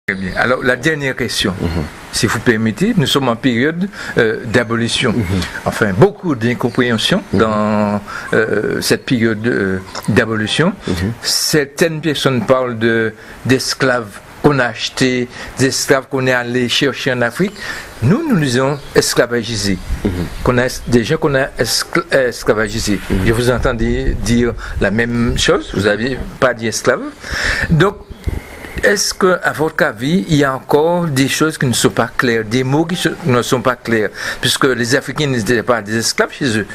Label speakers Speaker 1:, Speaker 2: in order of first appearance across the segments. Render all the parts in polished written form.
Speaker 1: Très bien. Alors, la dernière question, si vous permettez, nous sommes en période d'abolition. Enfin, beaucoup d'incompréhension dans cette période d'abolition. Certaines personnes parlent d'esclaves qu'on a achetés, d'esclaves qu'on est allé chercher en Afrique. Nous disons esclavagisés. Des gens qu'on a esclavagisés. Je vous entendais dire la même chose, vous n'avez pas dit esclave. Donc, est-ce qu'à votre avis, il y a encore des choses qui ne sont pas claires, des mots qui ne sont pas clairs, puisque les Africains n'étaient pas des esclaves chez eux?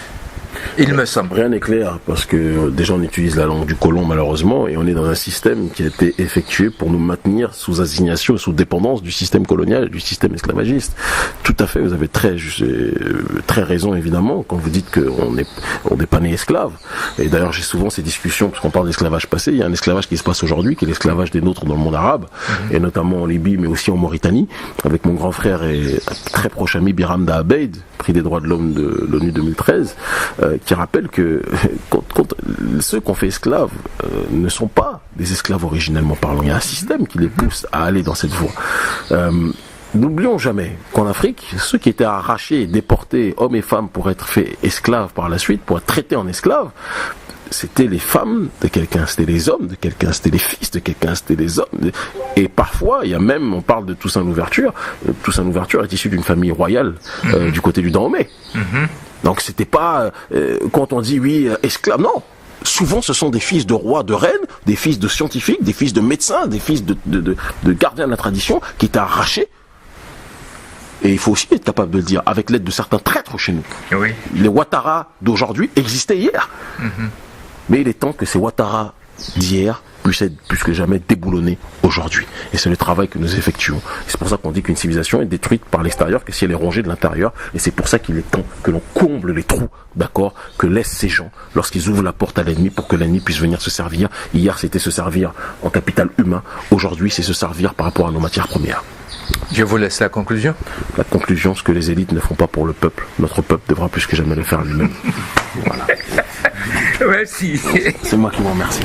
Speaker 1: Il me semble.
Speaker 2: Rien n'est clair parce que déjà on utilise la langue du colon malheureusement et on est dans un système qui a été effectué pour nous maintenir sous assignation, sous dépendance du système colonial, du système esclavagiste. Tout à fait, vous avez très raison évidemment quand vous dites qu'on n'est pas né esclave. Et d'ailleurs j'ai souvent ces discussions parce qu'on parle d'esclavage passé. Il y a un esclavage qui se passe aujourd'hui, qui est l'esclavage des nôtres dans le monde arabe et notamment en Libye mais aussi en Mauritanie avec mon grand frère et très proche ami Biram Abeid, prix des droits de l'homme de l'ONU 2013. Qui rappelle que ceux qu'on fait esclaves ne sont pas des esclaves originellement parlant. Il y a un système qui les pousse à aller dans cette voie. N'oublions jamais qu'en Afrique, ceux qui étaient arrachés et déportés, hommes et femmes, pour être faits esclaves par la suite, pour être traités en esclaves, c'était les femmes de quelqu'un, c'était les hommes de quelqu'un, c'était les fils de quelqu'un, c'était les hommes. Et parfois, il y a même, on parle de Toussaint Louverture. Toussaint Louverture est issu d'une famille royale du côté du Dahomey. Donc c'était pas quand on dit oui esclaves, non. Souvent ce sont des fils de rois, de reines, des fils de scientifiques, des fils de médecins, des fils de gardiens de la tradition qui étaient arrachés. Et il faut aussi être capable de le dire avec l'aide de certains traîtres chez nous.
Speaker 1: Oui.
Speaker 2: Les Ouattara d'aujourd'hui existaient hier. Mais il est temps que ces Ouattara d'hier puissent être plus que jamais déboulonnés aujourd'hui. Et c'est le travail que nous effectuons. C'est pour ça qu'on dit qu'une civilisation est détruite par l'extérieur que si elle est rongée de l'intérieur. Et c'est pour ça qu'il est temps que l'on comble les trous, d'accord, que laissent ces gens lorsqu'ils ouvrent la porte à l'ennemi pour que l'ennemi puisse venir se servir. Hier, c'était se servir en capital humain. Aujourd'hui, c'est se servir par rapport à nos matières premières.
Speaker 1: Je vous laisse la conclusion.
Speaker 2: La conclusion, ce que les élites ne font pas pour le peuple, notre peuple devra plus que jamais le faire lui-même. Voilà.
Speaker 1: Merci.
Speaker 2: C'est moi qui vous remercie.